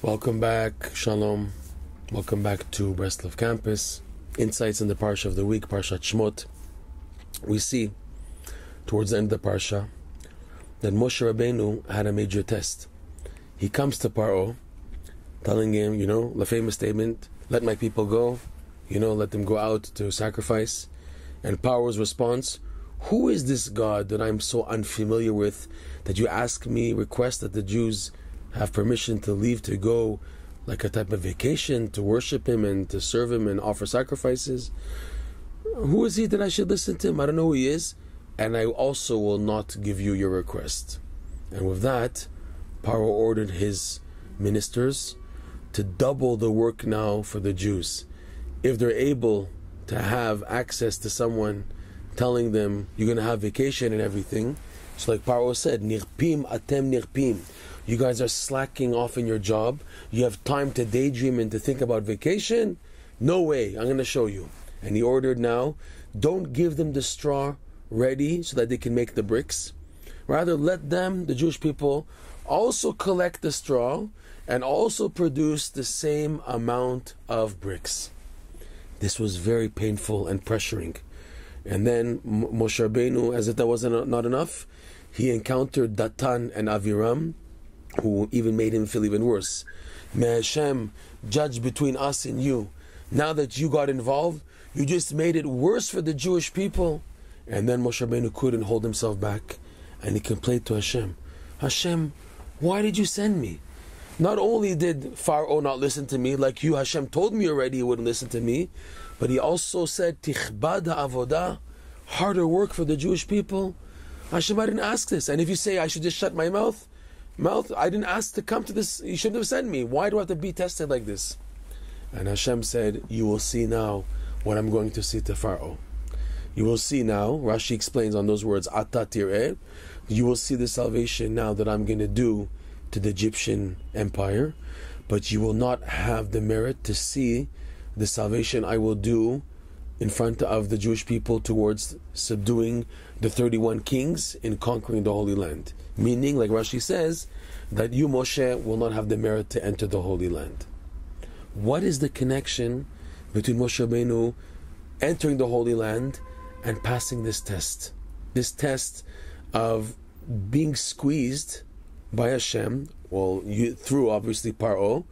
Welcome back, Shalom. Welcome back to BreslovCampus. Insights in the parsha of the week, Parshat Shemot. We see, towards the end of the parsha, that Moshe Rabbeinu had a major test. He comes to Pharoah, telling him, the famous statement, let my people go, let them go out to sacrifice. And Pharoah's response, who is this God that I'm so unfamiliar with, that you request that the Jews have permission to leave to go like a type of vacation to worship him and to serve him and offer sacrifices? Who is he that I should listen to him? I don't know who he is, and I also will not give you your request. And with that, Pharoah ordered his ministers to double the work now for the Jews. If they're able to have access to someone telling them you're going to have vacation and everything, so like Pharoah said, nirpim atem nirpim, you guys are slacking off in your job, you have time to daydream and to think about vacation? No way, I'm going to show you. And he ordered now, don't give them the straw ready so that they can make the bricks. Rather, let them, the Jewish people, also collect the straw and also produce the same amount of bricks. This was very painful and pressuring. And then Moshe Rabbeinu, as if that wasn't not enough, he encountered Datan and Aviram, who even made him feel even worse. May Hashem judge between us and you. Now that you got involved, you just made it worse for the Jewish people. And then Moshe Rabbeinu couldn't hold himself back, and he complained to Hashem, Hashem, why did you send me? Not only did Pharaoh not listen to me, like you, Hashem, told me already he wouldn't listen to me, but he also said, Tichbad ha'avodah, harder work for the Jewish people. Hashem, I didn't ask this. And if you say I should just shut my mouth, I didn't ask to come to this, you shouldn't have sent me. Why do I have to be tested like this? And Hashem said, you will see now what I'm going to see to Pharaoh. You will see now, Rashi explains on those words, Ata tireh, you will see the salvation now that I'm going to do to the Egyptian empire, but you will not have the merit to see the salvation I will do in front of the Jewish people towards subduing the 31 kings in conquering the Holy Land. Meaning, like Rashi says, that you, Moshe, will not have the merit to enter the Holy Land. What is the connection between Moshe Rabbeinu entering the Holy Land and passing this test? This test of being squeezed by Hashem, through obviously Pharoah,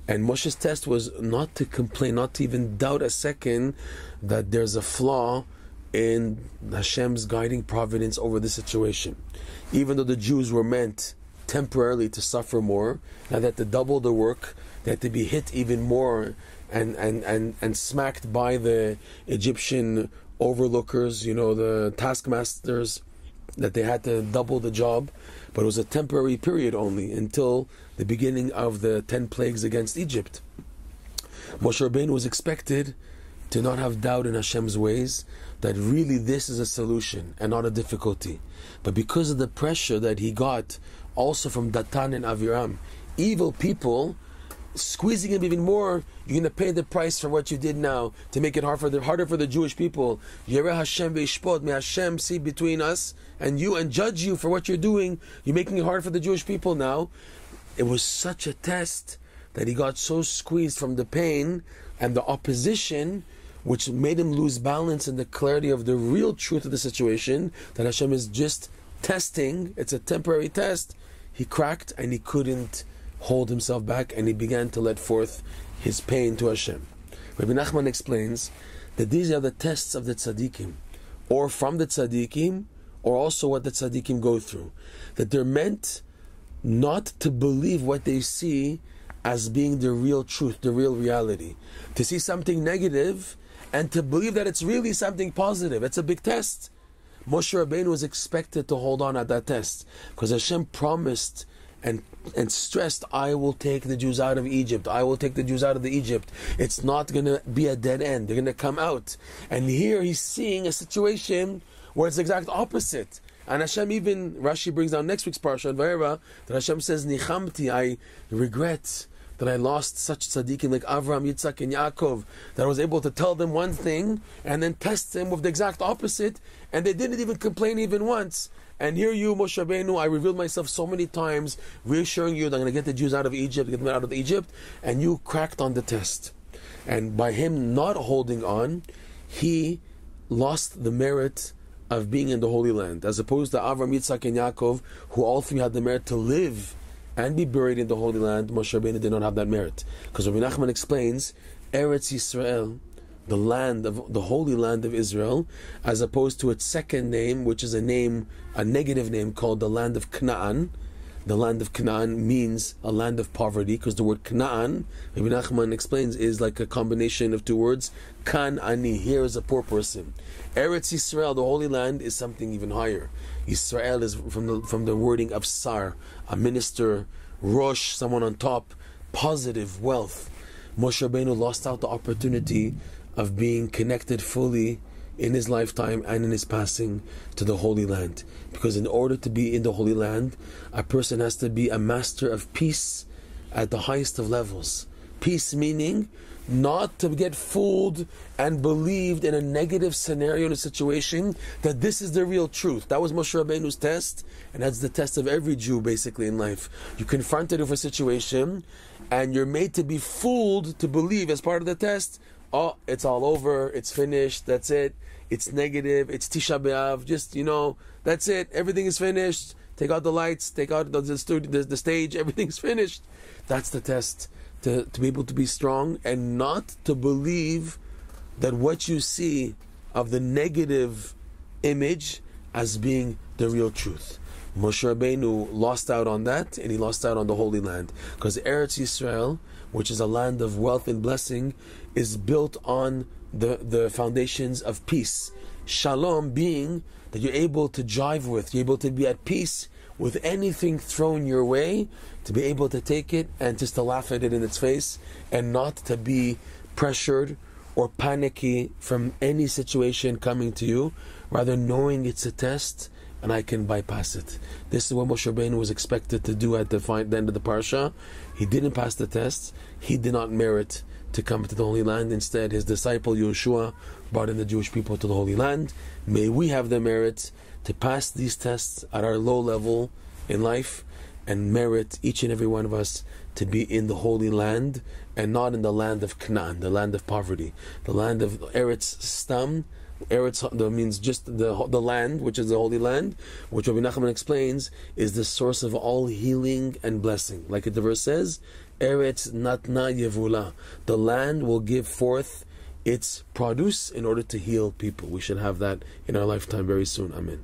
and Moshe's test was not to complain, not to even doubt a second that there's a flaw in Hashem's guiding providence over the situation. Even though the Jews were meant temporarily to suffer more, now they had to double the work, they had to be hit even more and smacked by the Egyptian overlookers, the taskmasters, that they had to double the job. But it was a temporary period only, until the beginning of the 10 plagues against Egypt. Moshe Rabbeinu was expected to not have doubt in Hashem's ways, that really this is a solution and not a difficulty. But because of the pressure that he got also from Datan and Aviram, evil people, squeezing him even more, you're going to pay the price for what you did now, to make it harder for the Jewish people. Yereh Hashem ve'ishpot, may Hashem see between us and you and judge you for what you're doing. You're making it hard for the Jewish people now. It was such a test that he got so squeezed from the pain and the opposition, which made him lose balance in the clarity of the real truth of the situation, that Hashem is just testing, it's a temporary test. He cracked and he couldn't hold himself back, and he began to let forth his pain to Hashem. Rebbe Nachman explains that these are the tests of the Tzaddikim, or from the Tzaddikim, or also what the Tzaddikim go through. That they're meant not to believe what they see as being the real truth, the real reality. To see something negative and to believe that it's really something positive. It's a big test. Moshe Rabbeinu was expected to hold on at that test, because Hashem promised and stressed, I will take the Jews out of Egypt. I will take the Jews out of Egypt. It's not going to be a dead end. They're going to come out. And here he's seeing a situation where it's the exact opposite. And Hashem, even Rashi brings down next week's parsha, that Hashem says, Nichamti, I regret that I lost such tzaddikim like Avraham, Yitzhak, and Yaakov, that I was able to tell them one thing and then test them with the exact opposite, and they didn't even complain even once. And here you, Moshe Rabbeinu, I revealed myself so many times, reassuring you that I'm going to get the Jews out of Egypt, get them out of Egypt, and you cracked on the test. And by him not holding on, he lost the merit of being in the Holy Land, as opposed to Avraham, Yitzhak, and Yaakov, who all three had the merit to live and be buried in the Holy Land. Moshe Rabbeinu did not have that merit, because Rebbe Nachman explains Eretz Yisrael, the land of the Holy Land of Israel, as opposed to its second name, which is a negative name called the land of Canaan. The land of Canaan means a land of poverty, because the word Canaan, Rebbe Nachman explains, is like a combination of two words. Kan ani, here is a poor person. Eretz Yisrael, the Holy Land, is something even higher. Yisrael is from the wording of Sar, a minister, Rosh, someone on top, positive, wealth. Moshe Rabbeinu lost out the opportunity of being connected fully in his lifetime and in his passing to the Holy Land. Because in order to be in the Holy Land, a person has to be a master of peace at the highest of levels. Peace meaning not to get fooled and believed in a negative scenario, in a situation, that this is the real truth. That was Moshe Rabbeinu's test, and that's the test of every Jew basically in life. You're confronted with a situation and you're made to be fooled to believe as part of the test, oh, it's all over, it's finished, that's it, it's negative, it's Tisha B'Av, just, that's it, everything is finished, take out the lights, take out the stage, everything's finished. That's the test, to be able to be strong and not to believe that what you see of the negative image as being the real truth. Moshe Rabbeinu lost out on that, and he lost out on the Holy Land, because Eretz Yisrael, which is a land of wealth and blessing, is built on the foundations of peace. Shalom being that you're able to jive with, you're able to be at peace with anything thrown your way, to be able to take it and just to laugh at it in its face, and not to be pressured or panicky from any situation coming to you, rather knowing it's a test and I can bypass it. This is what Moshe Rabbeinu was expected to do at the end of the parsha. He didn't pass the test. He did not merit to come to the Holy Land. Instead, his disciple Yeshua brought in the Jewish people to the Holy Land. May we have the merit to pass these tests at our low level in life, and merit, each and every one of us, to be in the Holy Land and not in the land of Canaan, the land of poverty, the land of Eretz Stam. Eretz means just the land, which is the Holy Land, which Rebbe Nachman explains is the source of all healing and blessing. Like the verse says, Eretz Natna Yevula, the land will give forth its produce in order to heal people. We should have that in our lifetime very soon. Amen.